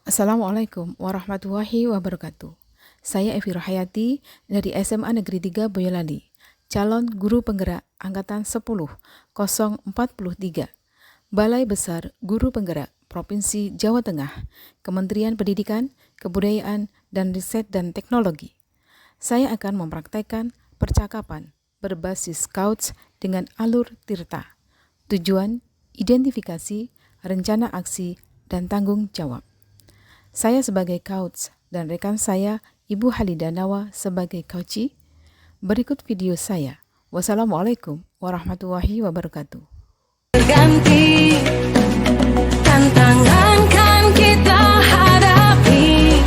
Assalamualaikum warahmatullahi wabarakatuh. Saya Evi Rohayati dari SMA Negeri 3 Boyolali, calon guru penggerak Angkatan 10 043, Balai Besar Guru Penggerak Provinsi Jawa Tengah, Kementerian Pendidikan, Kebudayaan, dan Riset dan Teknologi. Saya akan mempraktekkan percakapan berbasis Couch dengan alur Tirta. Tujuan, identifikasi, rencana aksi, dan tanggung jawab. Saya sebagai coach dan rekan saya, Ibu Halida Nawa sebagai coachee. Berikut video saya. Wassalamualaikum warahmatullahi wabarakatuh. Berganti, tantangan kan kita hadapi,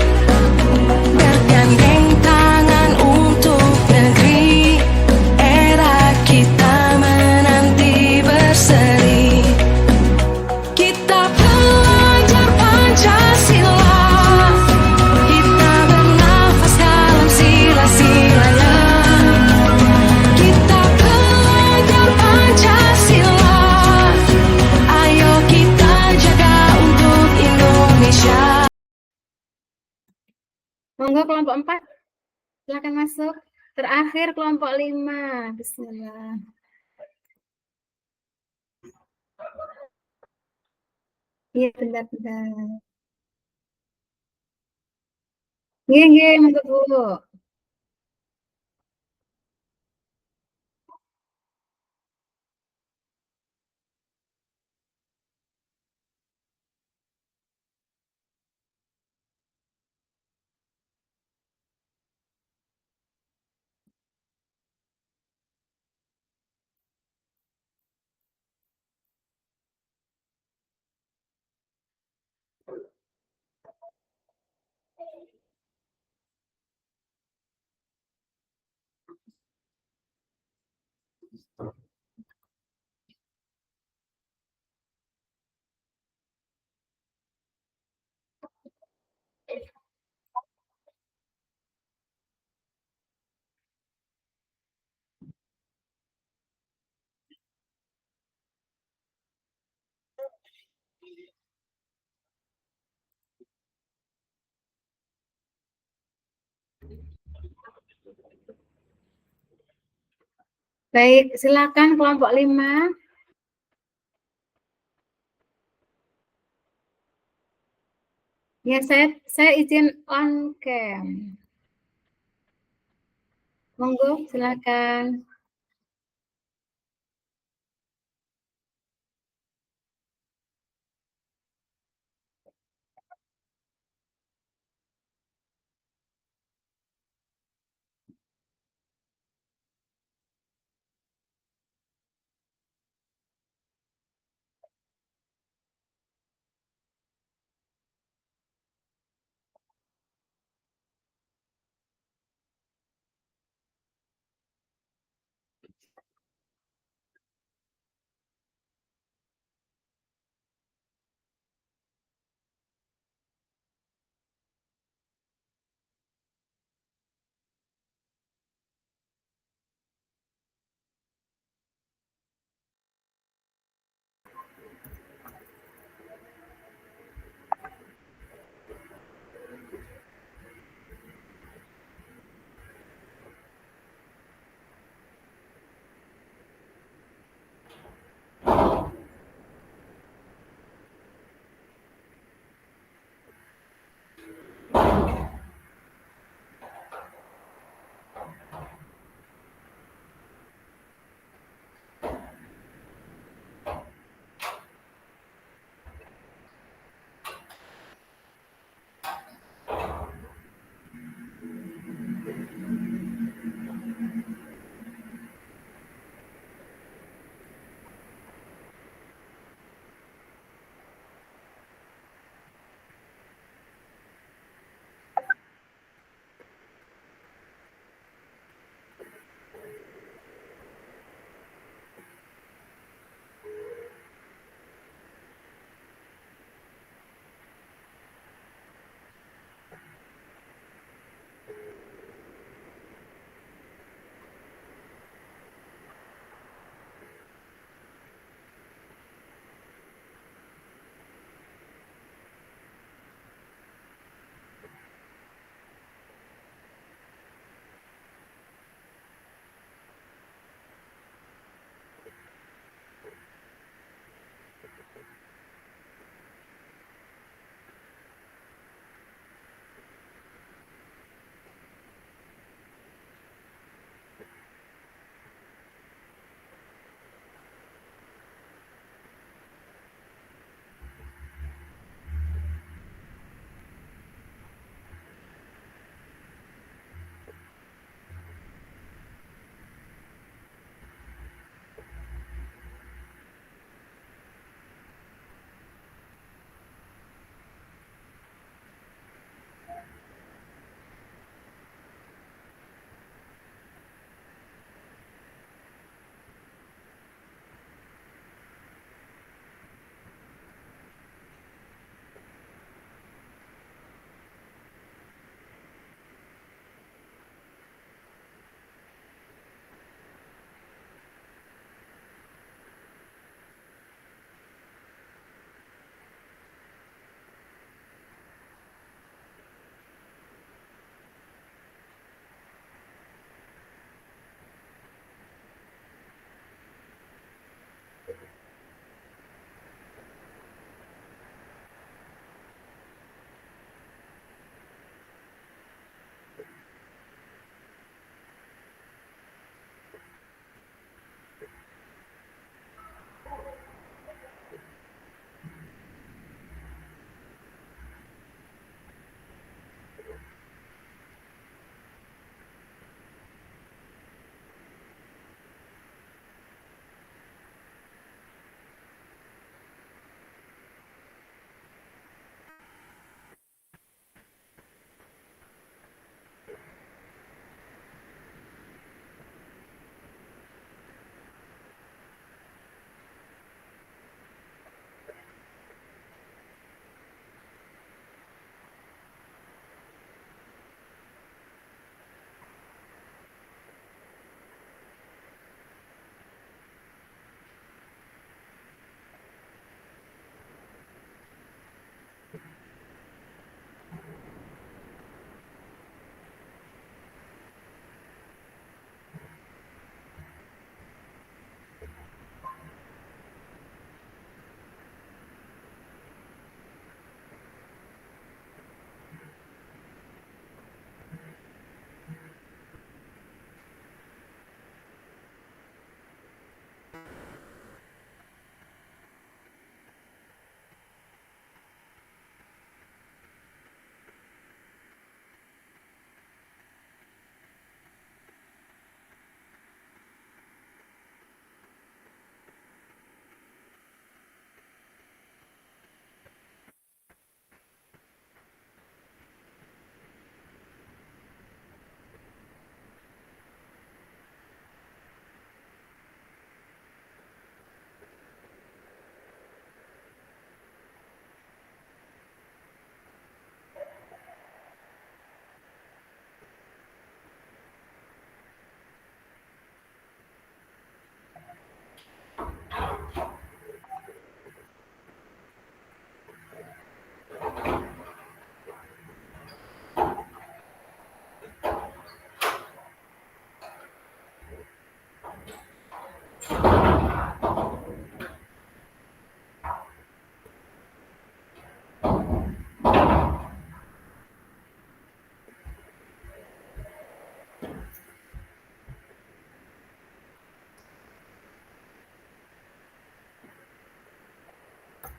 bergandeng tangan untuk negeri, era kita menanti berseri. Kita belajar Pancasila, kita bernafas dalam sila-silanya. Kita belajar Pancasila, ayo kita jaga untuk Indonesia. Monggo kelompok 4, silakan masuk. Terakhir kelompok 5, bismillah. Iya, bentar. Nggih, monggo Bu. Baik, silakan kelompok 5. Ya, saya izin on cam. Monggo, silakan.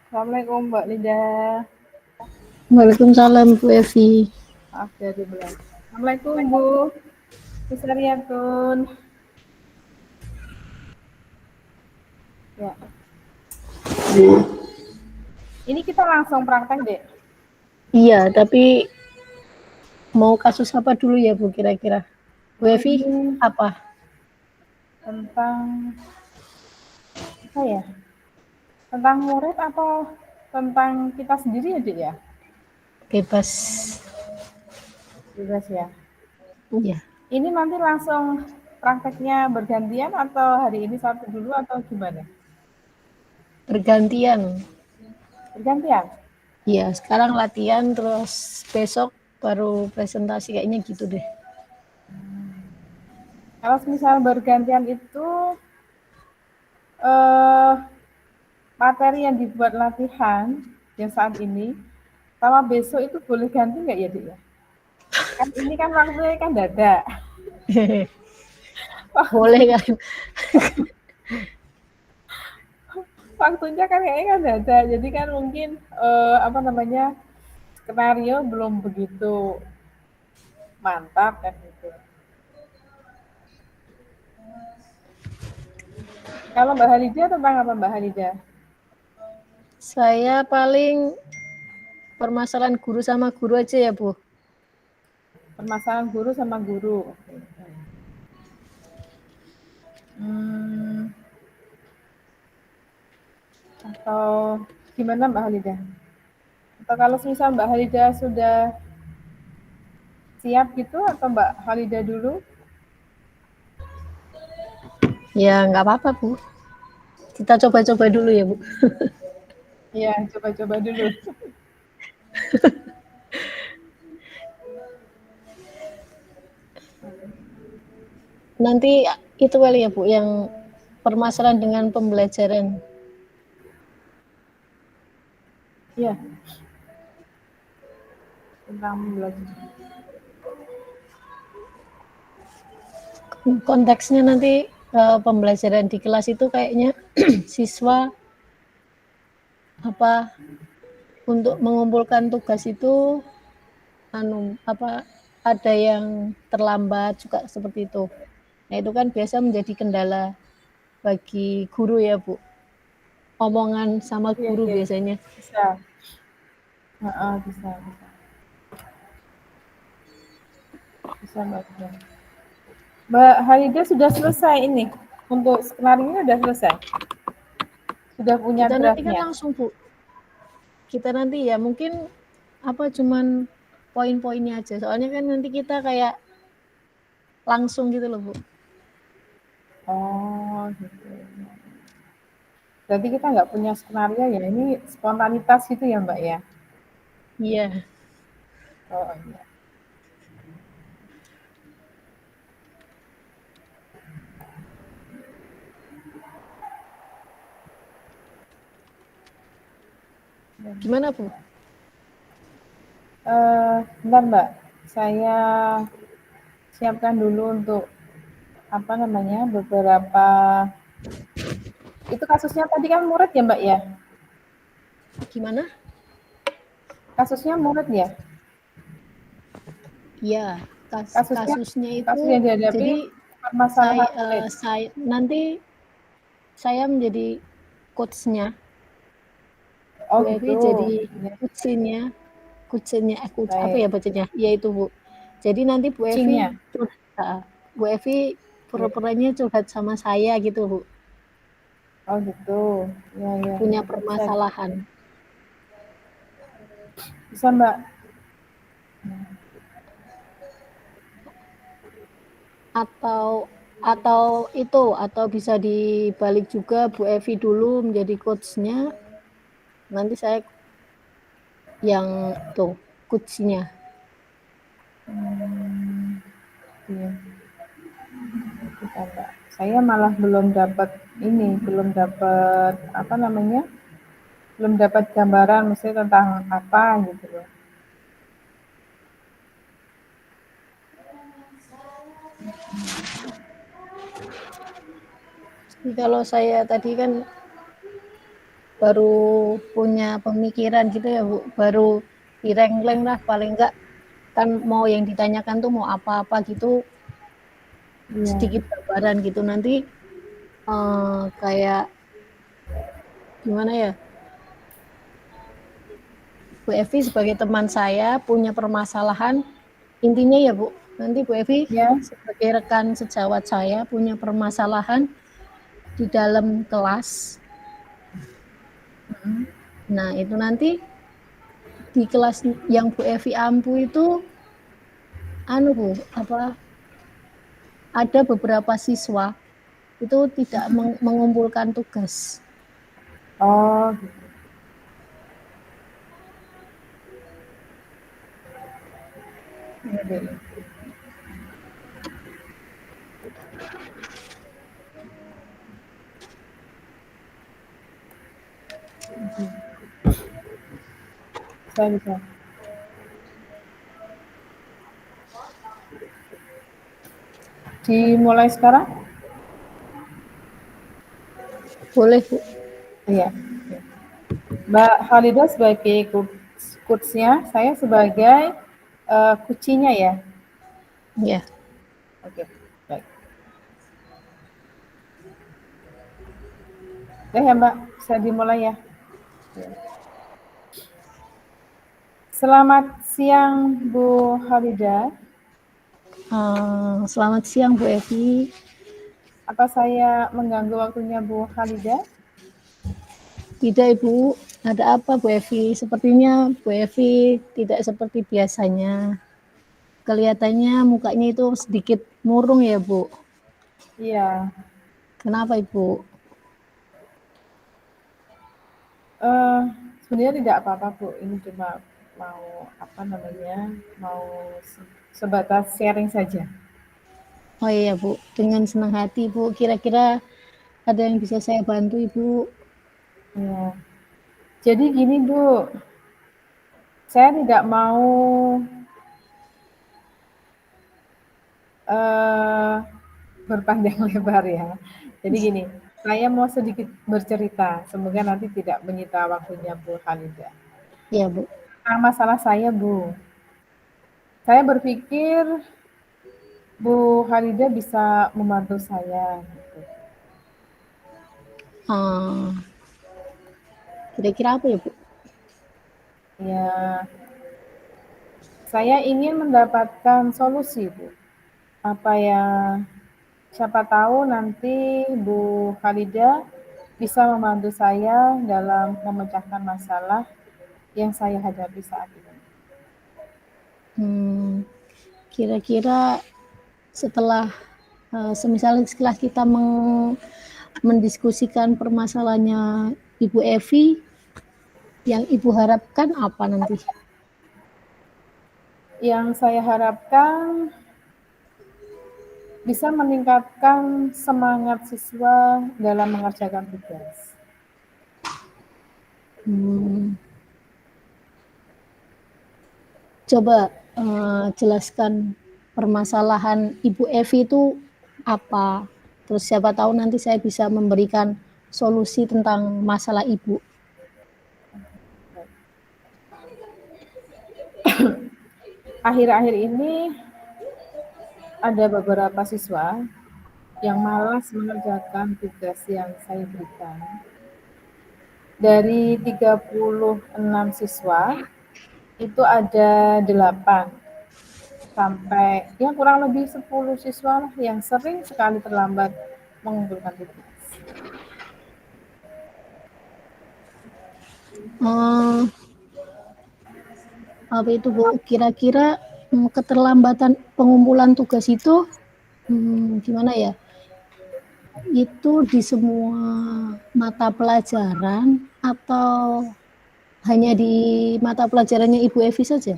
Assalamualaikum Mbak Linda. Waalaikumsalam Bu Evi. Maaf dari bulan. Assalamualaikum Bu. Bisariatun. Ya. Ini kita langsung praktek deh. Iya, tapi mau kasus apa dulu ya Bu kira-kira? Bu Evi Ini apa? tentang apa ya? Tentang murid atau tentang kita sendiri ya, Dek ya? Bebas. Bebas ya. Iya, Ini nanti langsung prakteknya bergantian atau hari ini satu dulu atau gimana? bergantian. Bergantian. Iya, sekarang latihan terus besok baru presentasi kayaknya gitu deh. Kalau misalnya bergantian itu eh, materi yang dibuat latihan yang saat ini sama besok itu boleh ganti nggak ya, Dek ya? Kan ini kan waktunya kan dadak. Boleh kan? Waktunya kan kayaknya kan dadak. Jadi kan mungkin apa namanya skenario belum begitu mantap kan gitu. Kalau Mbak Halida tentang apa Mbak Halida? Saya paling permasalahan guru sama guru aja ya Bu. Permasalahan guru sama guru. Hmm, atau gimana Mbak Halida? Atau kalau misal Mbak Halida sudah siap gitu atau Mbak Halida dulu? Ya nggak apa-apa Bu. Kita coba-coba dulu ya Bu. Iya, coba-coba dulu. Nanti itu kali ya Bu yang permasalahan dengan pembelajaran. Iya. Tentang belajar. Konteksnya nanti pembelajaran di kelas itu kayaknya siswa apa untuk mengumpulkan tugas itu ada yang terlambat juga seperti itu. Nah, itu kan biasa menjadi kendala bagi guru ya, Bu. Omongan sama Iya, guru iya, biasanya. bisa. Heeh, bisa, bisa. Bisa Mbak. Mbak Halida sudah selesai ini. Untuk skenario ini sudah selesai. Sudah punya Kita nanti kan draftnya. langsung, Bu. Kita nanti ya mungkin cuman poin-poinnya aja. Soalnya kan nanti kita kayak langsung gitu loh, Bu. Oh, gitu. Berarti kita nggak punya skenario ya. Ini spontanitas gitu ya Mbak ya. Iya. Oh iya. Gimana, Bu? Bentar Mbak. Saya siapkan dulu untuk apa namanya beberapa. Itu kasusnya tadi kan murid ya Mbak ya. Gimana? Kasusnya murid ya. Iya, Kasusnya kasusnya kasus itu yang dihadapi jadi permasalahan murid. saya nanti saya menjadi coach-nya, Oh Bu Evi gitu. jadi Ya, coach-nya apa baik. ya bacanya? Ya itu Bu. Jadi nanti Kucingnya. Bu Evi Ya. pura-puranya curhat sama saya gitu Bu, Oh gitu. Ya ya punya ya. Bisa permasalahan. bisa Mbak. Atau bisa dibalik juga Bu Evi dulu menjadi coach-nya, nanti saya yang tuh coach-nya. Iya. Bisa Mbak. Saya malah belum dapat ini, belum dapat apa namanya? Belum dapat gambaran maksudnya tentang apa gitu loh. Jadi kalau saya tadi kan baru punya pemikiran gitu ya Bu, baru direngkleng lah paling enggak kan mau yang ditanyakan tuh mau apa-apa gitu Iya. sedikit gambaran gitu nanti kayak gimana ya Bu Evi sebagai teman saya punya permasalahan intinya ya Bu nanti Bu Evi Ya. sebagai rekan sejawat saya punya permasalahan di dalam kelas. Nah itu nanti di kelas yang Bu Evi ampu itu anu Bu apa ada beberapa siswa itu tidak mengumpulkan tugas. Oh, gitu. Iya, Dek. Saya bisa. Dimulai sekarang? Boleh Bu. Iya. Mbak Halida sebagai coachnya, saya sebagai kucinya ya. Ya. Oke, baik. Ya Mbak, bisa dimulai ya. Selamat siang Bu Halida. Selamat siang Bu Evi. Apa saya mengganggu waktunya Bu Halida? Tidak Ibu, ada apa Bu Evi? Sepertinya Bu Evi tidak seperti biasanya. Kelihatannya mukanya itu sedikit murung ya Bu. Iya. Kenapa Ibu? Sebenarnya tidak apa-apa Bu. Ini cuma mau apa namanya? Mau sebatas sharing saja. Oh iya Bu, dengan senang hati Bu. Kira-kira ada yang bisa saya bantu Ibu? Ya. Jadi gini Bu, saya tidak mau berpanjang lebar ya. Jadi gini, saya mau sedikit bercerita, semoga nanti tidak menyita waktunya Bu Halida. Ya Bu. Nah, masalah saya Bu, saya berpikir Bu Halida bisa membantu saya. Gitu. Kira-kira apa ya Bu? Ya, saya ingin mendapatkan solusi Bu. Apa yang siapa tahu nanti Bu Halida bisa membantu saya dalam memecahkan masalah yang saya hadapi saat ini. Kira-kira setelah setelah kita mendiskusikan permasalahannya Ibu Evi, yang Ibu harapkan apa nanti? Yang saya harapkan bisa meningkatkan semangat siswa dalam mengerjakan tugas. Coba jelaskan permasalahan Ibu Evi itu apa? Terus siapa tahu nanti saya bisa memberikan solusi tentang masalah Ibu. Akhir-akhir ini ada beberapa siswa yang malas mengerjakan tugas yang saya berikan. Dari 36 siswa, itu ada 8 sampai ya kurang lebih 10 siswa lah yang sering sekali terlambat mengumpulkan tugas. Apa itu Bu? Kira-kira keterlambatan pengumpulan tugas itu gimana ya? Itu di semua mata pelajaran atau hanya di mata pelajarannya Ibu Evi saja?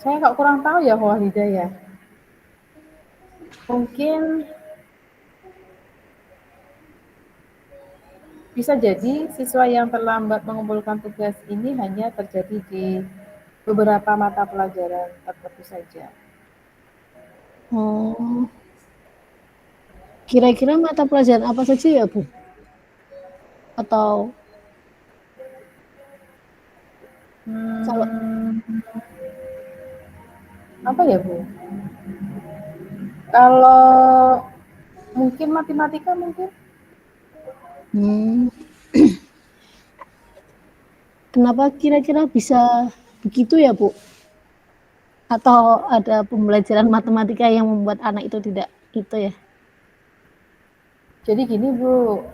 Saya kok kurang tahu ya Wahida ya. Mungkin bisa jadi siswa yang terlambat mengumpulkan tugas ini hanya terjadi di beberapa mata pelajaran tertentu saja. Oh, Kira-kira mata pelajaran apa saja ya, Bu? Atau kalau Hmm, apa ya Bu? Kalau mungkin matematika mungkin. hmm, kenapa kira-kira bisa begitu ya, Bu? Atau ada pembelajaran matematika yang membuat anak itu tidak itu ya? Jadi gini Bu,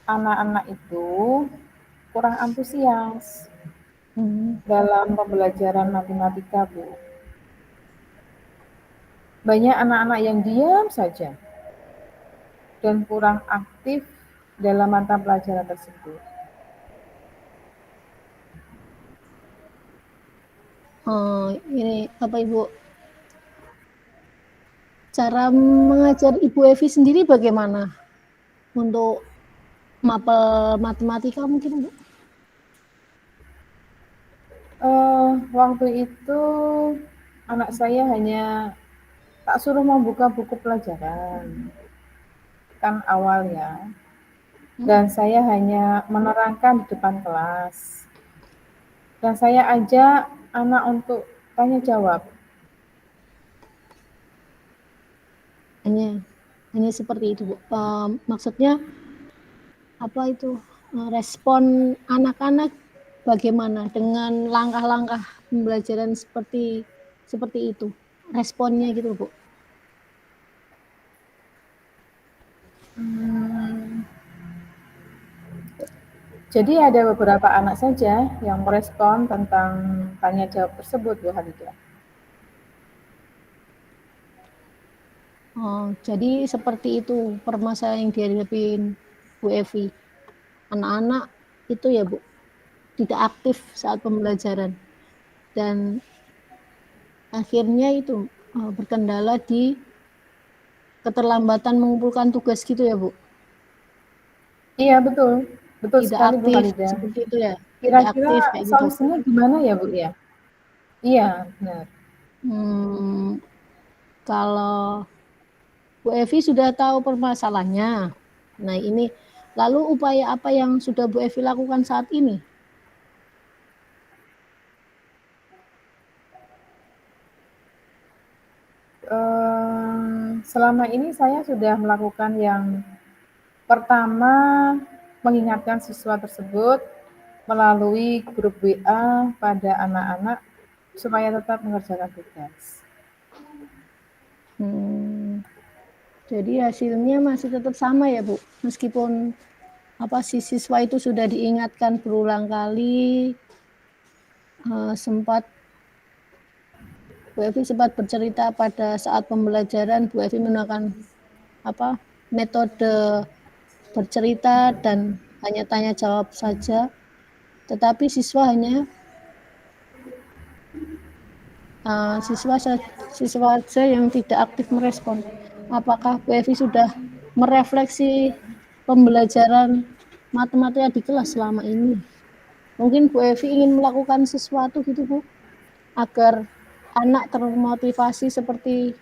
anak-anak itu kurang antusias Hmm. dalam pembelajaran matematika Bu. Banyak anak-anak yang diam saja dan kurang aktif dalam mata pelajaran tersebut. Ini apa Ibu? Cara mengajar Ibu Evi sendiri bagaimana untuk mapel matematika mungkin Bu? Waktu itu anak saya hanya tak suruh membuka buku pelajaran, kan awal ya. Dan saya hanya menerangkan di depan kelas. Dan saya ajak anak untuk tanya jawab. Hanya seperti itu Bu. Maksudnya apa itu respon anak-anak bagaimana dengan langkah-langkah pembelajaran seperti itu responnya gitu Bu. Hmm, jadi ada beberapa anak saja yang merespon tentang tanya jawab tersebut, Bu Halidah. Jadi seperti itu permasalahan yang dihadapin Bu Evi, anak-anak itu ya Bu tidak aktif saat pembelajaran dan akhirnya itu berkendala di keterlambatan mengumpulkan tugas gitu ya Bu. Iya betul, betul Tidak sekali Bu aktif Halidah. seperti itu ya, tidak Kira-kira aktif kayak gitu. solusinya gimana ya Bu ya? Iya, benar. Hmm, kalau Bu Evi sudah tahu permasalahannya, nah ini lalu upaya apa yang sudah Bu Evi lakukan saat ini? Selama ini saya sudah melakukan yang pertama, mengingatkan siswa tersebut melalui grup WA pada anak-anak supaya tetap mengerjakan tugas. Hmm, jadi hasilnya masih tetap sama ya Bu, meskipun apa si siswa itu sudah diingatkan berulang kali, sempat Bu Evi sempat bercerita pada saat pembelajaran Bu Evi menggunakan apa metode bercerita dan hanya tanya jawab saja, tetapi siswa hanya siswa saja yang tidak aktif merespon. Apakah Bu Evi sudah merefleksi pembelajaran matematika di kelas selama ini? Mungkin Bu Evi ingin melakukan sesuatu gitu Bu, agar anak termotivasi seperti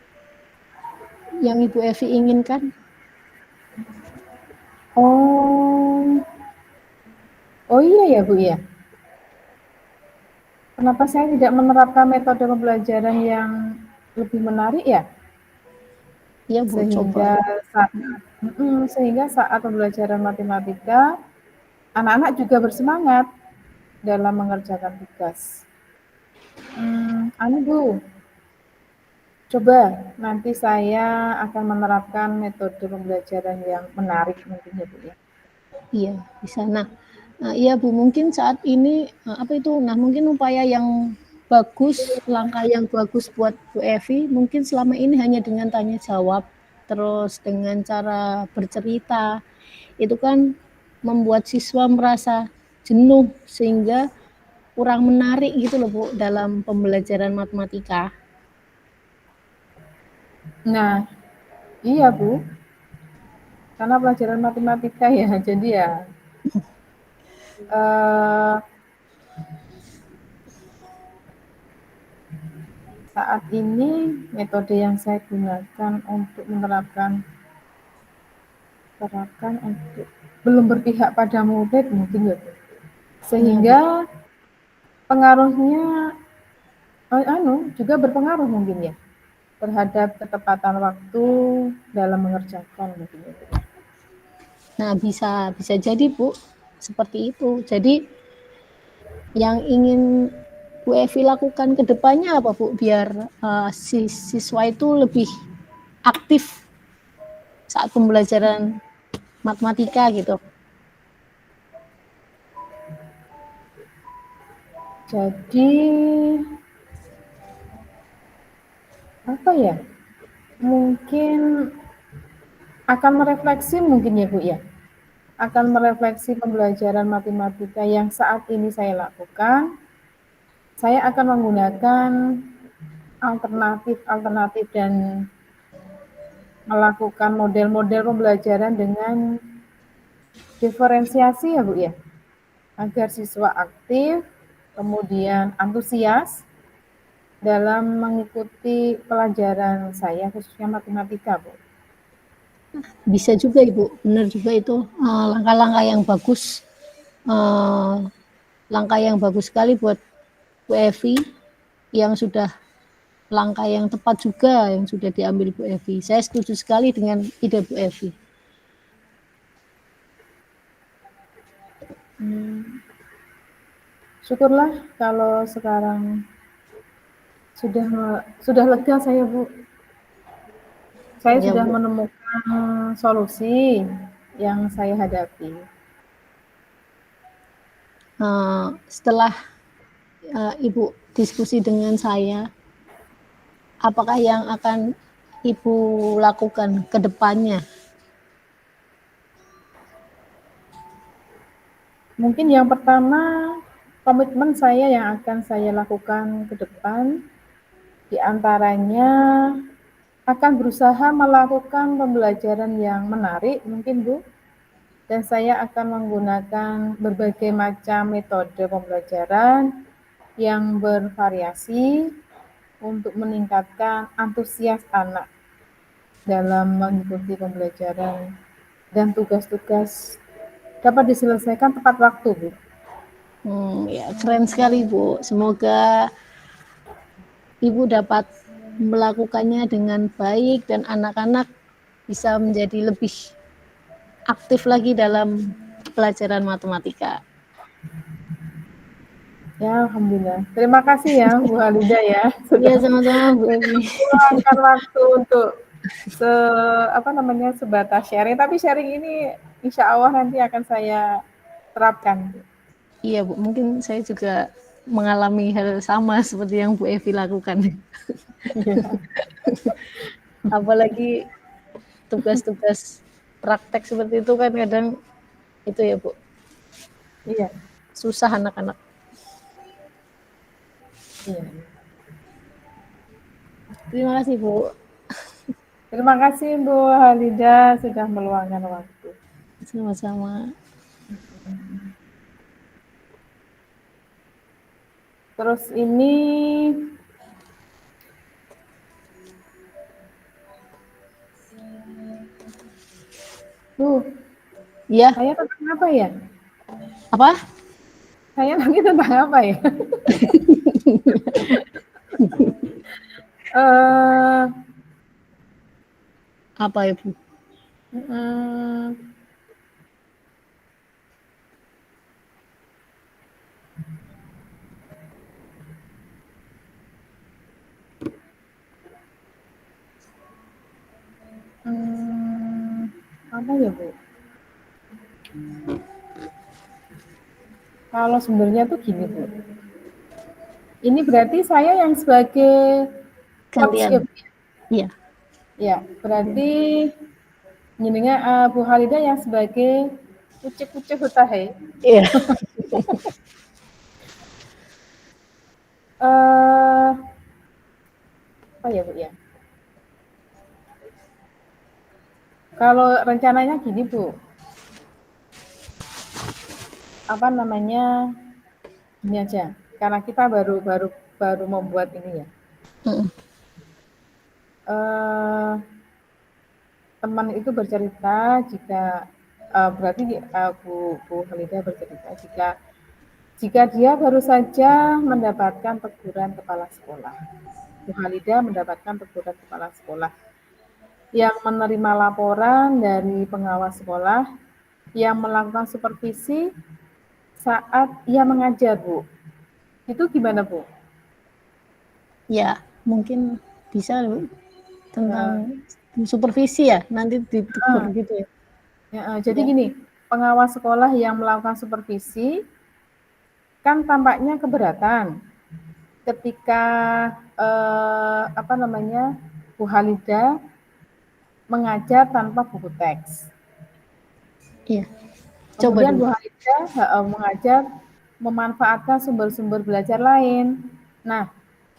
yang Ibu Evi inginkan. Oh, oh iya ya Bu ya. Kenapa saya tidak menerapkan metode pembelajaran yang lebih menarik ya? Ya Bu, coba Sehingga Bu. saat sehingga saat pembelajaran matematika, anak-anak juga bersemangat dalam mengerjakan tugas. Anu Bu, coba nanti saya akan menerapkan metode pembelajaran yang menarik mungkin ya Bu ya. Iya, bisa. Iya Bu, mungkin saat ini apa itu? Nah, mungkin upaya yang bagus, langkah yang bagus buat Bu Evi, mungkin selama ini hanya dengan tanya jawab, terus dengan cara bercerita, itu kan membuat siswa merasa jenuh sehingga kurang menarik gitu loh Bu dalam pembelajaran matematika. Nah, iya Bu, karena pelajaran matematika ya, jadi ya eh, saat ini metode yang saya gunakan untuk menerapkan terapkan untuk belum berpihak pada murid mungkin ya Bu. Ya, Sehingga pengaruhnya juga berpengaruh mungkin ya terhadap ketepatan waktu dalam mengerjakan mungkin ya Bu. nah bisa jadi Bu seperti itu. Jadi yang ingin Bu Evi lakukan ke depannya apa Bu biar si siswa itu lebih aktif saat pembelajaran matematika gitu. Jadi apa ya? Mungkin akan merefleksi mungkin ya Bu ya. Akan merefleksi pembelajaran matematika yang saat ini saya lakukan. Saya akan menggunakan alternatif dan melakukan model-model pembelajaran dengan diferensiasi ya Bu ya. Agar siswa aktif, kemudian antusias dalam mengikuti pelajaran saya khususnya matematika Bu. Bisa juga Ibu, benar juga itu langkah-langkah yang bagus, langkah yang bagus sekali buat Bu Evi yang sudah langkah yang tepat juga yang sudah diambil Bu Evi. Saya setuju sekali dengan ide Bu Evi. Syukurlah kalau sekarang sudah lega saya Bu. Saya Ya, sudah Bu. menemukan solusi yang saya hadapi. Setelah Ibu diskusi dengan saya, apakah yang akan Ibu lakukan ke depannya? Mungkin yang pertama, komitmen saya yang akan saya lakukan ke depan, diantaranya akan berusaha melakukan pembelajaran yang menarik mungkin Bu, dan saya akan menggunakan berbagai macam metode pembelajaran yang bervariasi untuk meningkatkan antusias anak dalam mengikuti pembelajaran dan tugas-tugas dapat diselesaikan tepat waktu, Bu. Ya, keren sekali Bu. Semoga Ibu dapat melakukannya dengan baik dan anak-anak bisa menjadi lebih aktif lagi dalam pelajaran matematika. Ya, alhamdulillah. Terima kasih ya Bu Halida ya Iya, sudah sama-sama Bu Evi. meluangkan waktu untuk sebatas sharing. Tapi sharing ini insya Allah nanti akan saya terapkan. Iya Bu, mungkin saya juga mengalami hal sama seperti yang Bu Evi lakukan. Apalagi tugas-tugas praktek seperti itu kan kadang itu ya Bu, Iya, susah anak-anak. iya. Terima kasih Bu. Terima kasih Bu Halida sudah meluangkan waktu. Sama-sama. Terus ini Bu, Iya, saya tentang apa ya? apa? Saya nanti tentang apa ya? Eh, Apa ya Bu? mm, apa ya Bu? Kalau sebenarnya tuh gini Bu. Ini berarti saya yang sebagai coach ya Gantian. Bu? Iya. Ya, berarti Bu Halida yang sebagai kucing-kucing hutahe. Iya. Apa ya Bu ya? Kalau rencananya gini Bu, apa namanya? Ini aja, karena kita baru membuat ini ya. Mm. teman itu bercerita jika berarti Bu Halida bercerita jika dia baru saja mendapatkan teguran kepala sekolah. Bu Halida mendapatkan teguran kepala sekolah yang menerima laporan dari pengawas sekolah yang melakukan supervisi saat ia mengajar, Bu. Itu gimana, Bu? Ya, mungkin bisa Bu, tentang supervisi ya, nanti ditegur gitu ya. Jadi Ya. gini, pengawas sekolah yang melakukan supervisi kan tampaknya keberatan ketika Bu Halida mengajar tanpa buku teks. Iya. Coba Kemudian dulu. Bu Halida mengajar memanfaatkan sumber-sumber belajar lain. Nah,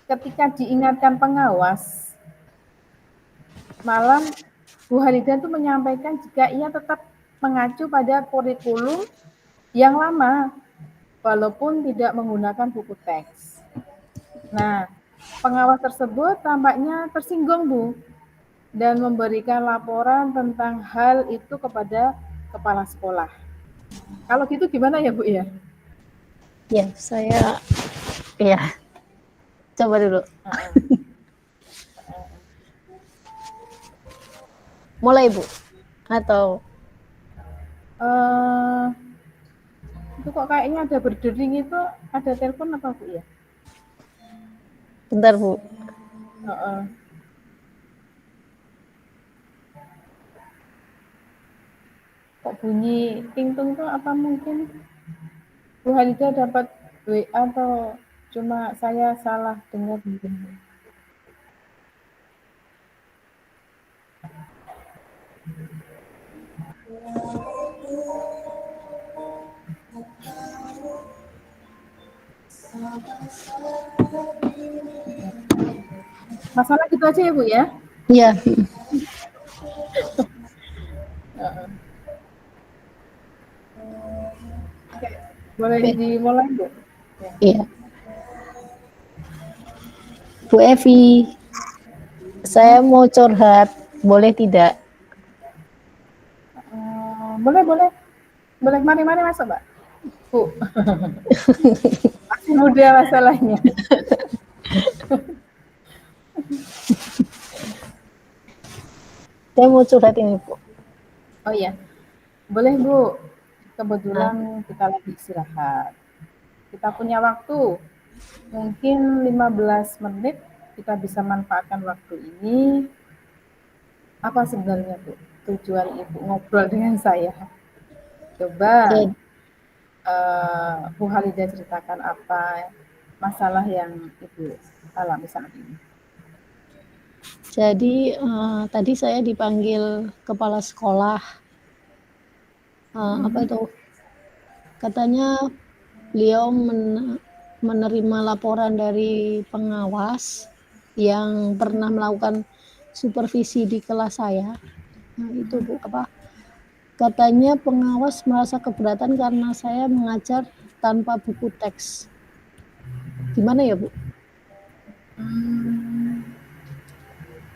ketika diingatkan pengawas, malah Bu Halida itu menyampaikan jika ia tetap mengacu pada kurikulum yang lama, walaupun tidak menggunakan buku teks. Nah, pengawas tersebut tampaknya tersinggung, Bu, dan memberikan laporan tentang hal itu kepada kepala sekolah. Kalau gitu gimana ya, Bu ya? Ya, ya. Coba dulu. Mulai, Bu. Atau Itu kok kayaknya ada berdering itu, ada telepon apa, Bu ya? bentar, Bu. Kok bunyi pingtung tuh apa mungkin Bu Halida dapat WA atau cuma saya salah dengar mungkin? Masalah gitu aja ya, Bu ya? Iya. Oke, boleh dimulai, Bu? Iya. Bu Evi, saya mau curhat, boleh tidak? Boleh, boleh. Boleh, mari masuk, Mbak. Bu. Masih muda masalahnya. Saya mau curhat ini, Bu. Oh iya, boleh, Bu. Kebetulan kita lagi istirahat. Kita punya waktu, mungkin 15 menit kita bisa manfaatkan waktu ini. Apa sebenarnya, Bu, tujuan Ibu ngobrol dengan saya? Coba Jadi, Bu Halida ceritakan apa masalah yang Ibu alami saat ini. Jadi tadi saya dipanggil kepala sekolah. Apa itu? Katanya beliau menerima laporan dari pengawas yang pernah melakukan supervisi di kelas saya. Nah, itu Bu, apa? Katanya pengawas merasa keberatan karena saya mengajar tanpa buku teks. Gimana ya, Bu?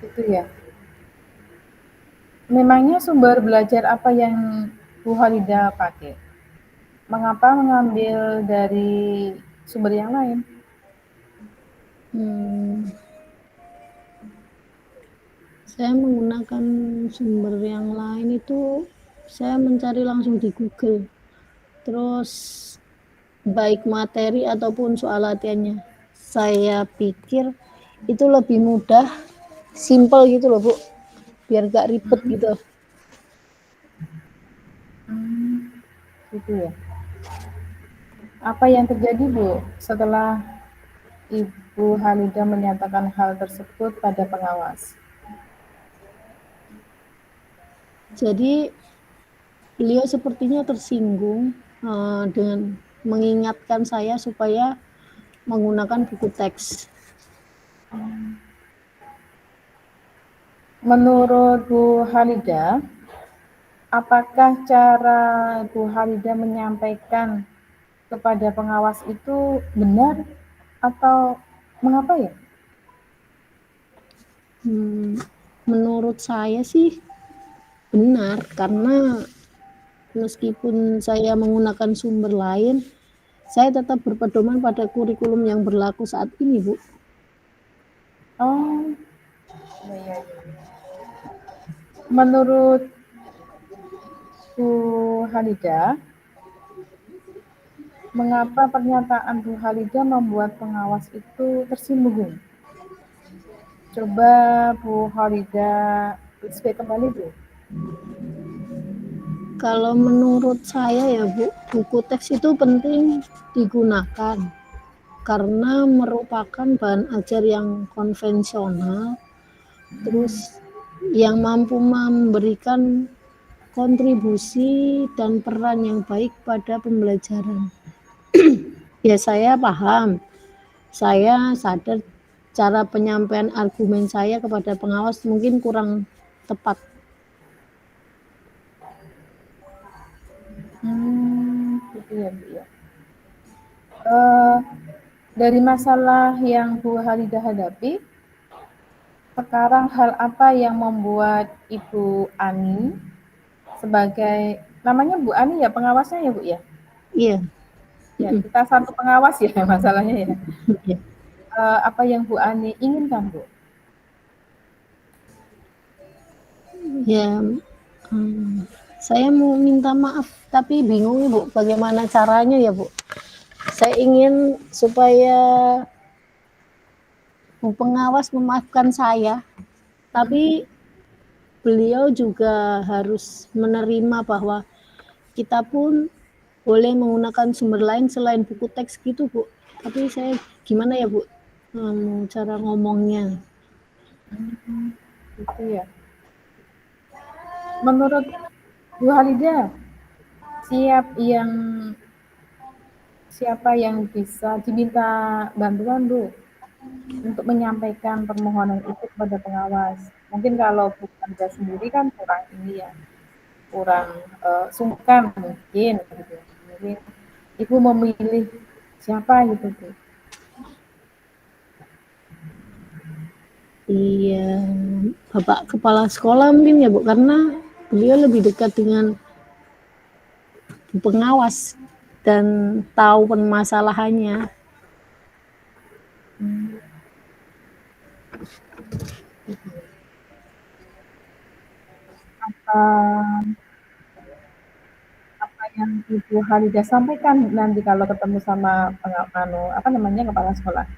Itu ya. Memangnya sumber belajar apa yang Bu Halida pakai? Mengapa mengambil dari sumber yang lain? Saya menggunakan sumber yang lain itu saya mencari langsung di Google. Terus baik materi ataupun soal latihannya. Saya pikir itu lebih mudah, simple gitu loh, Bu. Biar gak ribet gitu. Gitu ya. Apa yang terjadi, Bu, setelah Ibu Halida menyatakan hal tersebut pada pengawas? Jadi beliau sepertinya tersinggung dengan mengingatkan saya supaya menggunakan buku teks. Menurut Bu Halida, apakah cara Bu Halida menyampaikan kepada pengawas itu benar atau mengapa ya? Menurut saya sih benar, karena meskipun saya menggunakan sumber lain, saya tetap berpedoman pada kurikulum yang berlaku saat ini, Bu. Oh, iya, iya, iya. Menurut Bu Halidah, mengapa pernyataan Bu Halidah membuat pengawas itu tersinggung? Coba Bu Halidah explain kembali, Bu. Kalau menurut saya ya Bu, buku teks itu penting digunakan karena merupakan bahan ajar yang konvensional, terus yang mampu memberikan kontribusi dan peran yang baik pada pembelajaran. Ya saya paham, saya sadar cara penyampaian argumen saya kepada pengawas mungkin kurang tepat. Gitu ya, Bu ya. Dari masalah yang Bu Halidah hadapi, sekarang hal apa yang membuat Ibu Ani sebagai, namanya Bu Ani ya pengawasnya ya, Bu ya? Iya. Ya, kita satu pengawas ya masalahnya ya. Ya. Apa yang Bu Ani inginkan, Bu? Ya, saya mau minta maaf, tapi bingung Bu, bagaimana caranya ya Bu. Saya ingin supaya Bu pengawas memaafkan saya, tapi beliau juga harus menerima bahwa kita pun boleh menggunakan sumber lain selain buku teks gitu Bu. Tapi saya gimana ya Bu, cara ngomongnya. Gitu ya. Menurut Bu Halidah, siapa yang bisa diminta bantuan, Bu, untuk menyampaikan permohonan itu kepada pengawas? Mungkin kalau Bu Halidah sendiri kan kurang ini ya, kurang sungkan mungkin gitu. Mungkin Ibu memilih siapa gitu, Bu? Iya, Bapak Kepala Sekolah mungkin ya Bu, karena beliau lebih dekat dengan pengawas dan tahu permasalahannya. Apa yang Ibu Halidah sampaikan nanti kalau ketemu sama kepala sekolah?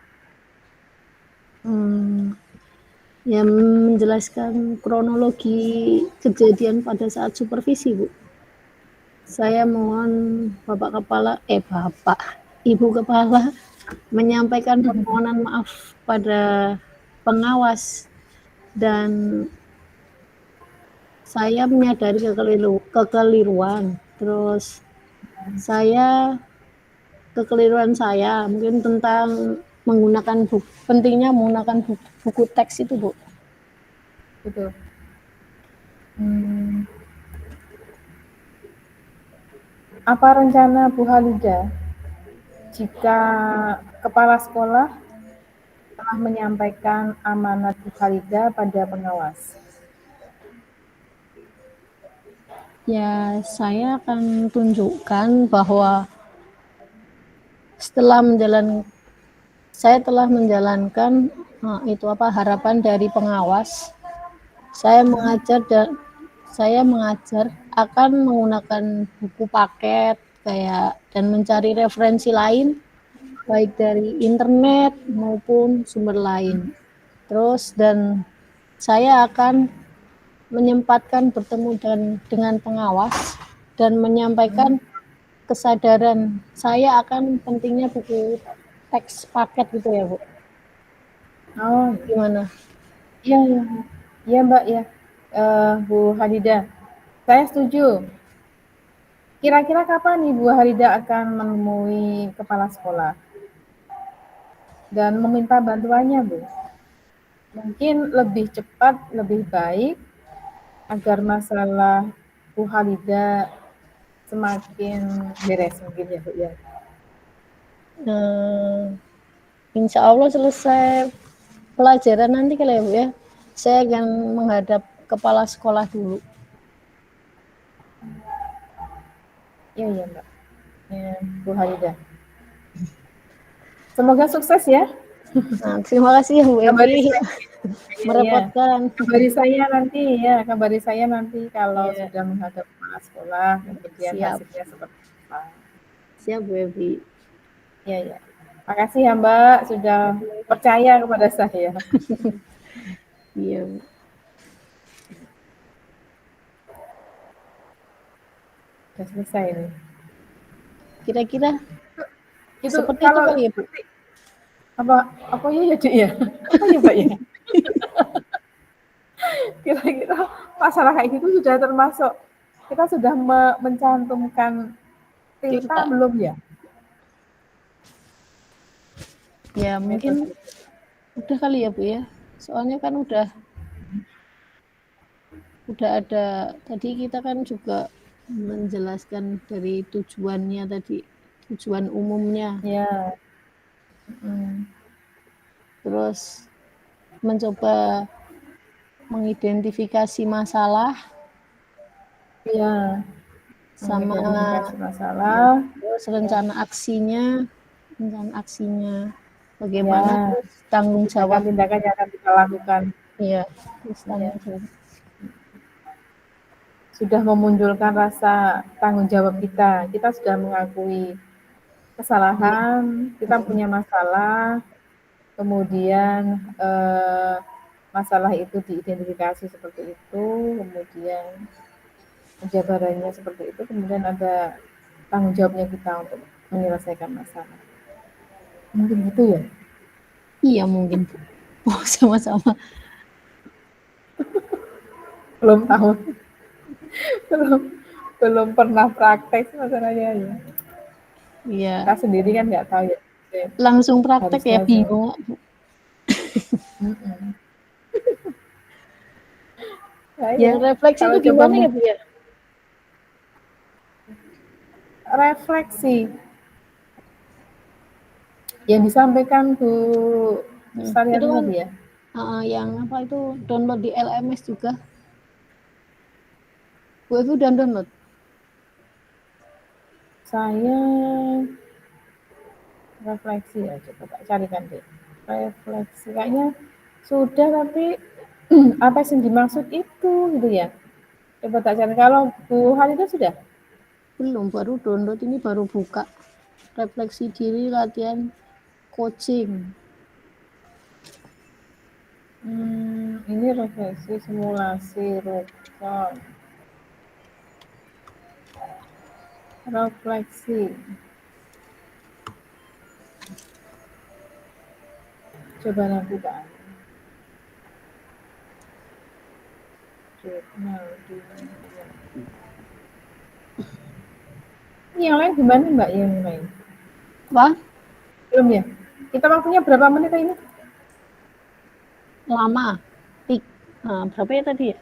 Ya menjelaskan kronologi kejadian pada saat supervisi Bu. Saya mohon Ibu Kepala menyampaikan permohonan maaf pada pengawas, dan saya menyadari kekeliruan. Terus kekeliruan saya mungkin tentang pentingnya menggunakan buku teks itu Bu. Gitu. Apa rencana Bu Halidah jika kepala sekolah telah menyampaikan amanat Bu Halidah pada pengawas? Ya, saya akan tunjukkan bahwa saya telah menjalankan harapan dari pengawas. Saya mengajar akan menggunakan buku paket dan mencari referensi lain baik dari internet maupun sumber lain. Terus dan saya akan menyempatkan bertemu dengan pengawas dan menyampaikan kesadaran saya akan pentingnya buku teks paket gitu ya Bu. Oh, Gimana? iya, iya, iya Mbak ya, Bu Halidah, saya setuju. Kira-kira kapan nih Bu Halidah akan menemui kepala sekolah dan meminta bantuannya, Bu? Mungkin lebih cepat, lebih baik agar masalah Bu Halidah semakin beres mungkin ya Bu ya. Insya Allah selesai pelajaran nanti kali ya Bu ya, saya akan menghadap kepala sekolah dulu. Iya, iya Mbak. Ya, Bu Halidah. Semoga sukses ya. Nah, terima kasih ya Bu Kabari Evi. saya, iya, iya. Merepotkan. Kabari saya nanti kalau Iya, sudah menghadap kepala sekolah, kemudian siap. hasilnya seperti apa. Siap Bu Evi. Iya, iya. Makasih ya Mbak sudah percaya kepada saya. Iya, Bu. Sudah selesai nih. Kira-kira Itu seperti itu kalau kali ya Bu. apa ya Dik ya? Apa ya Mbak ya? Kira-kira masalah kayak gitu sudah termasuk kita sudah mencantumkan tilta Kita. belum ya? Ya mungkin Metode. udah kali ya Bu ya. Soalnya kan udah ada tadi kita kan juga menjelaskan dari tujuannya tadi, tujuan umumnya. Ya. Terus mencoba mengidentifikasi masalah Iya. sama Mengidentifikasi masalah. terus rencana aksinya, bagaimana Ya. terus tanggung jawab. Tindakan-tindakan yang akan kita lakukan. Iya, terus Ya. tanggung jawab. Sudah memunculkan rasa tanggung jawab kita. Kita sudah mengakui kesalahan, kita punya masalah, kemudian masalah itu diidentifikasi seperti itu, kemudian penjabarannya seperti itu, kemudian ada tanggung jawabnya kita untuk menyelesaikan masalah. Mungkin gitu ya? Iya mungkin Bu. Oh, sama-sama. Belum tahu. belum pernah praktek masalahnya ya. Iya. Kita sendiri kan nggak tahu ya. Langsung praktek ya Harusnya bingung. Bu. Nah, Ya refleksi kalau itu coba gimana ya Bu ya? refleksi yang disampaikan Bu Itu Sariati kan tadi ya. yang apa itu download di LMS juga. Bu itu udah download. Saya refleksi ya, coba tak carikan deh. Refleksi kayaknya sudah, tapi apa sih yang dimaksud itu gitu ya. Coba tak cari. Kalau Bu Halida sudah? Belum, baru download ini baru buka. Refleksi diri latihan coaching. Ini refleksi simulasi rukun. Refleksi. Coba nanti Pak. Jurnal dunia. Ini yang lain gimana Mbak yang lain? Apa? Belum ya? Kita waktunya berapa menit ini? Lama. Berapa ya tadi ya?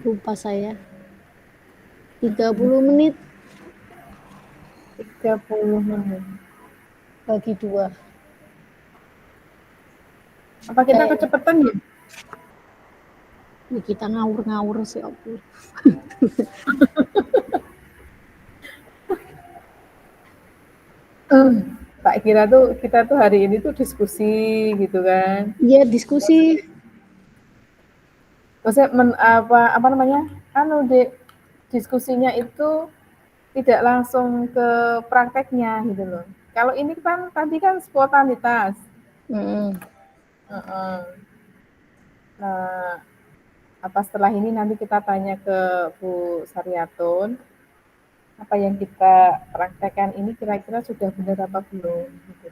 Lupa saya. 30 menit 30 menit. bagi 2. Apa kita kecepatan ya? Ya, kita ngawur-ngawur sih aku. Tak kira tuh kita tuh hari ini tuh diskusi gitu kan. Iya, diskusi. Maksudnya apa namanya? Diskusinya itu tidak langsung ke prakteknya gitu loh. Kalau ini kan tadi kan spontanitas. Nah, apa setelah ini nanti kita tanya ke Bu Saryatun, apa yang kita praktekkan ini kira-kira sudah benar apa belum? Gitu.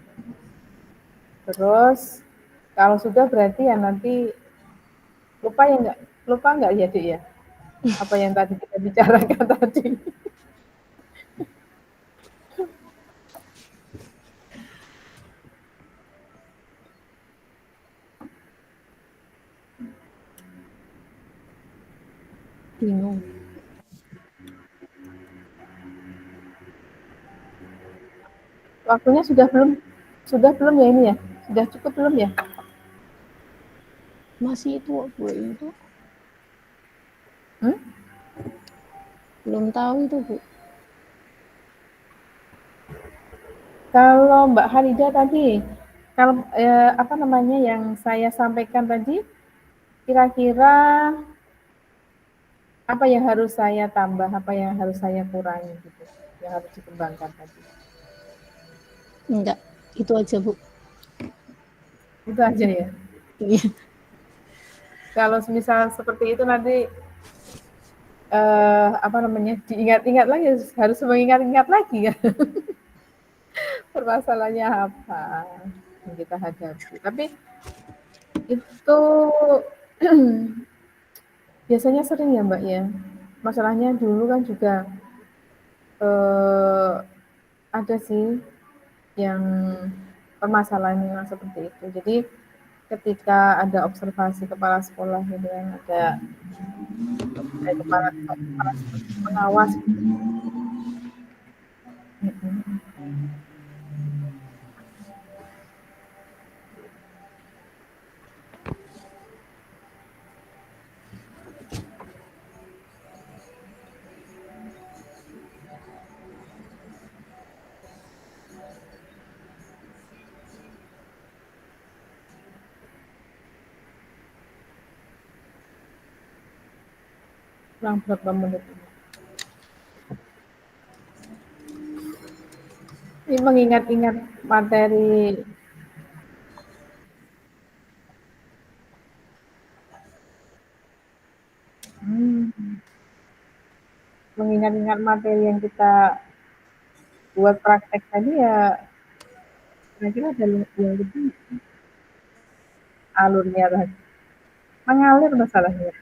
Terus kalau sudah berarti ya nanti lupa nggak ya Dik ya? Apa yang tadi kita bicarakan tadi? Bingung. Waktunya sudah belum ya ini ya? Sudah cukup belum ya? Masih itu Bu itu. Belum tahu itu, Bu. Kalau Mbak Halida tadi, kalau apa namanya yang saya sampaikan tadi, kira-kira apa yang harus saya tambah, apa yang harus saya kurangi gitu, yang harus dikembangkan tadi. Enggak, itu aja, Bu. Itu aja ya. Iya. Kalau misal seperti itu nanti apa namanya diingat-ingat lagi, harus mengingat-ingat lagi ya permasalahannya apa yang kita hadapi. Tapi itu biasanya sering ya Mbak ya. Masalahnya dulu kan juga eh, ada sih yang permasalahan yang seperti itu. Jadi ketika ada observasi kepala sekolah gitu kan, ada kepala sekolah pengawas. Mm-mm. Kurang berapa menit ini? Ini mengingat-ingat materi. Hmm, mengingat-ingat materi yang kita buat praktek tadi ya, kira-kira ada yang lebih alurnya tadi. Mengalir masalahnya.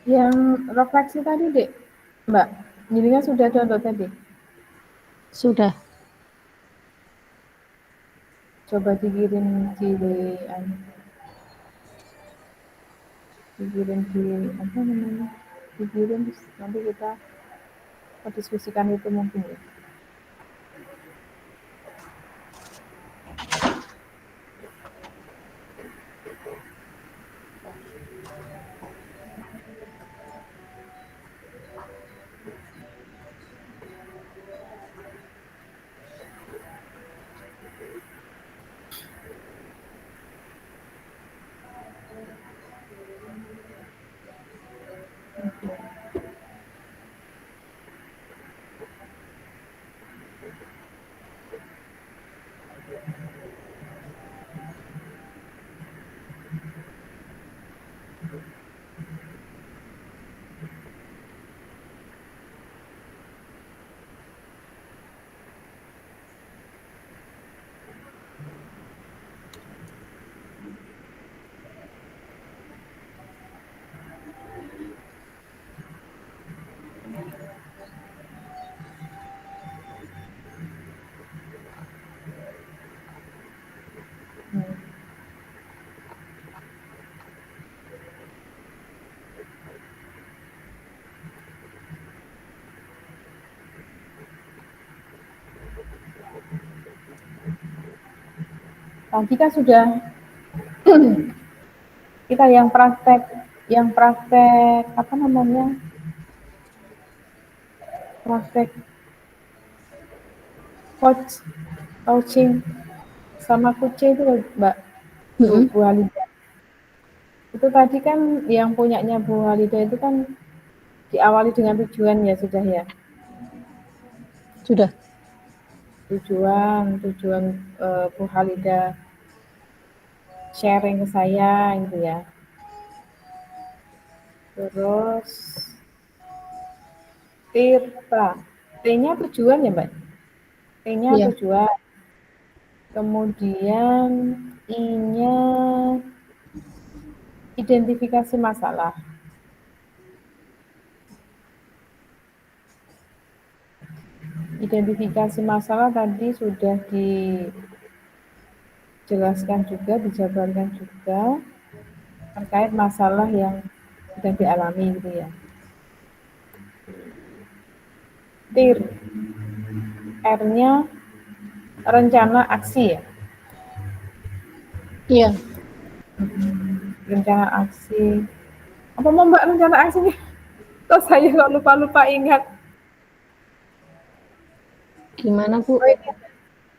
Yang refleksi tadi, Dek, Mbak, jadinya sudah download tadi. Sudah. Coba dikirim di dikirim di apa namanya? Dikirim nanti kita diskusikan itu mungkin ya. Hmm. Tadi kan sudah kita yang praktek apa namanya? Praktek coaching sama kucing itu Mbak Bu Halida. Itu tadi kan yang punyanya Bu Halida itu kan diawali dengan tujuan ya sudah ya. Sudah. Tujuan Bu Halida sharing ke saya gitu ya. Terus Tirta. T-nya tujuan ya, Mbak? T-nya Iya. tujuan. Kemudian I-nya identifikasi masalah. Identifikasi masalah tadi sudah dijelaskan juga, dijabarkan juga terkait masalah yang sedang dialami gitu ya. TIR, R-nya rencana aksi ya. Iya. Rencana aksi. Apa mau Mbak rencana aksinya? Kok saya kok lupa-lupa ingat. Gimana, Bu?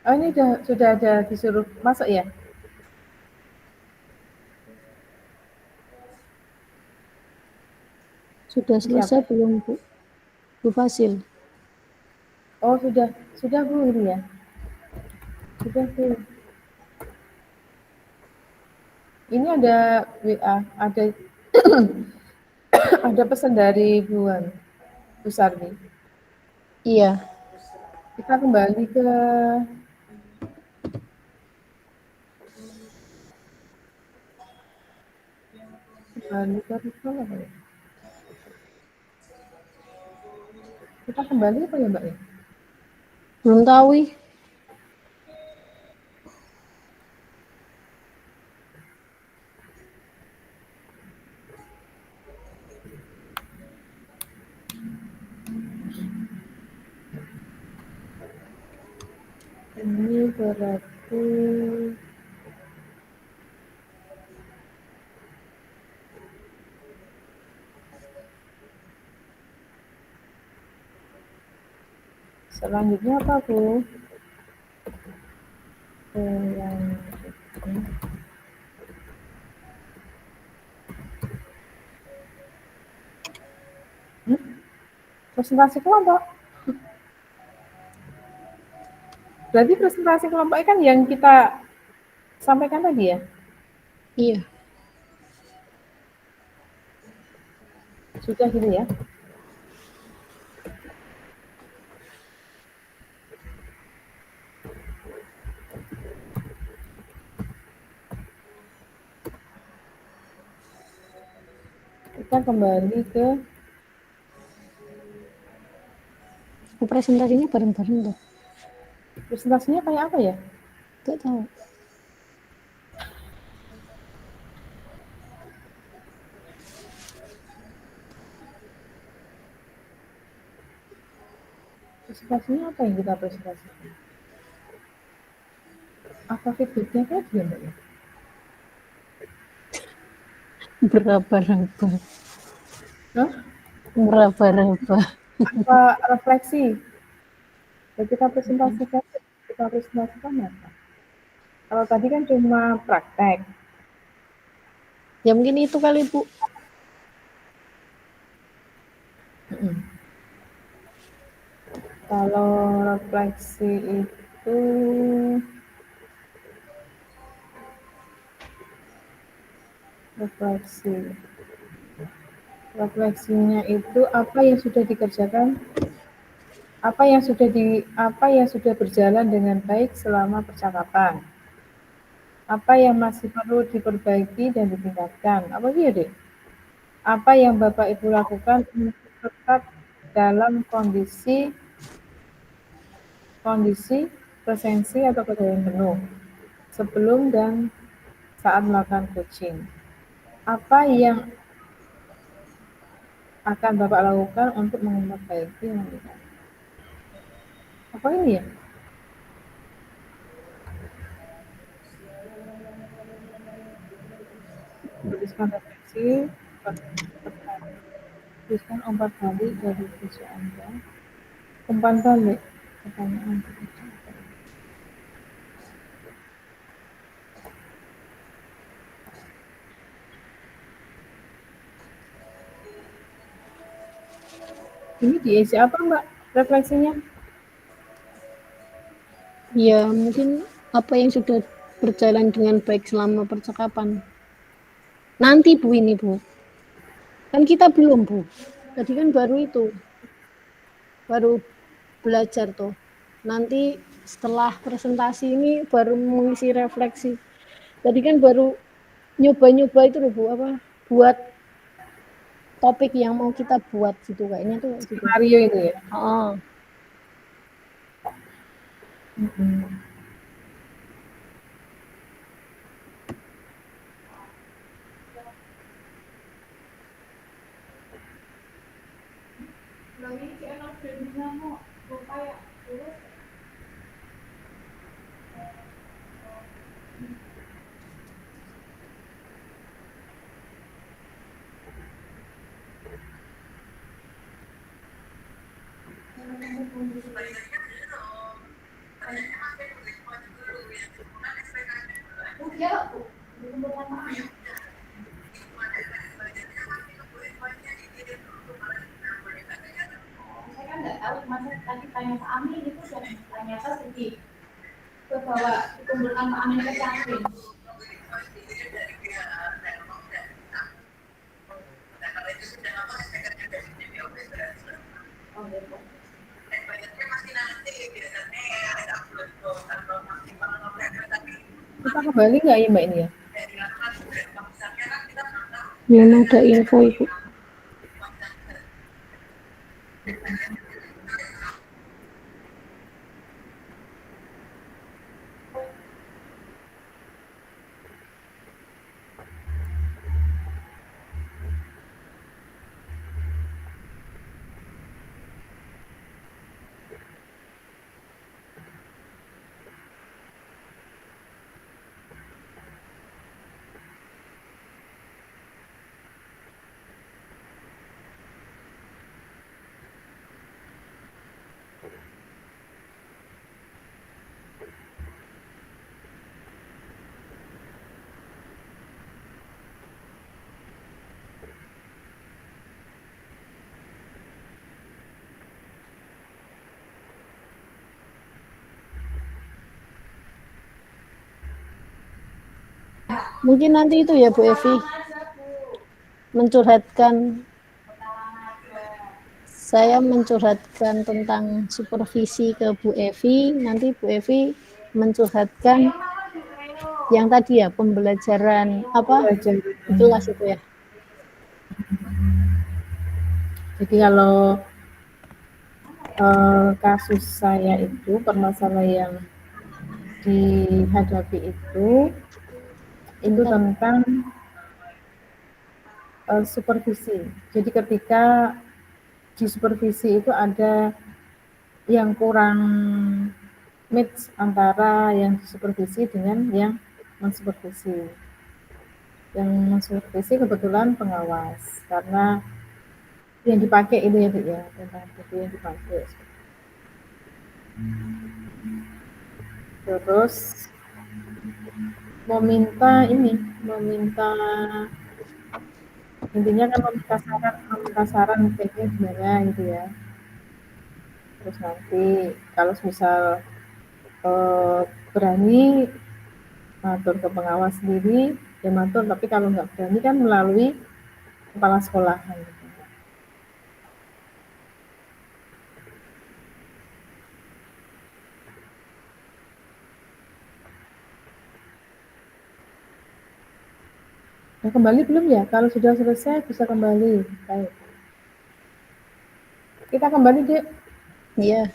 Oh ini sudah ada disuruh masuk ya? Sudah selesai belum, Bu? Bu Fasil. Oh sudah Bu ini ya. Sudah Bu. Ini ada WA, ada ada pesan dari Bu Sarmi. Iya. Kita kembali ke ritual apa ya? Kita kembali apa ya Mbak ya? Belum tahu ih. Ini berarti selanjutnya apa Bu? Presentasi kelompok. Berarti presentasi kelompok kan yang kita sampaikan tadi ya? Iya. Sudah gitu ya? Kita kembali ke Presentasinya bareng-bareng tuh. presentasinya kayak apa ya? Tidak tahu. Presentasinya apa yang kita presentasikan? Apa feedbacknya tadi ya Mbak ya? Beraba-raba. Hah? Meraba-raba. Apa refleksi? Ya, kita presentasikan apa? Kalau tadi kan cuma praktek. Ya mungkin itu kali Bu. Kalau refleksi itu refleksinya itu apa yang sudah dikerjakan, apa yang sudah berjalan dengan baik selama percakapan, apa yang masih perlu diperbaiki dan ditingkatkan, apa sih ya Dek? Apa yang Bapak Ibu lakukan untuk tetap dalam kondisi presensi atau kesadaran penuh sebelum dan saat melakukan coaching. Apa yang akan Bapak lakukan untuk memperbaiki apa ini ya? Tuliskan refleksi, tuliskan 4 kali dari siswa Anda. Umpan balik pertanyaan. Ini diisi apa Mbak refleksinya? Ya mungkin apa yang sudah berjalan dengan baik selama percakapan. Nanti Bu ini Bu. Kan kita belum Bu. Tadi kan baru itu. baru belajar tuh. Nanti setelah presentasi ini baru mengisi refleksi. Tadi kan baru nyoba-nyoba itu loh Bu, apa buat topik yang mau kita buat gitu kayaknya tuh gitu. Skenario itu ya. Oh. Kita kembali nggak ya Mbak ini ya? Belum ada info Ibu. Mungkin nanti itu ya Bu Evi mencurhatkan, saya mencurhatkan tentang supervisi ke Bu Evi, nanti Bu Evi mencurhatkan yang tadi ya pembelajaran apa Belajar. di kelas itu ya. Jadi kalau kasus saya itu, permasalahan yang dihadapi itu tentang supervisi. Jadi ketika di supervisi itu ada yang kurang match antara yang disupervisi dengan yang mensupervisi. Yang mensupervisi kebetulan pengawas, karena yang dipakai itu ya Bu ya, tentang buku yang dipakai. Terus meminta intinya kan meminta saran baiknya gimana gitu ya. Terus nanti kalau misal berani matur ke pengawas sendiri ya matur, tapi kalau nggak berani kan melalui kepala sekolah gitu. Nah, kembali belum ya? Kalau sudah selesai bisa kembali. Baik. Kita kembali, Dek. Iya.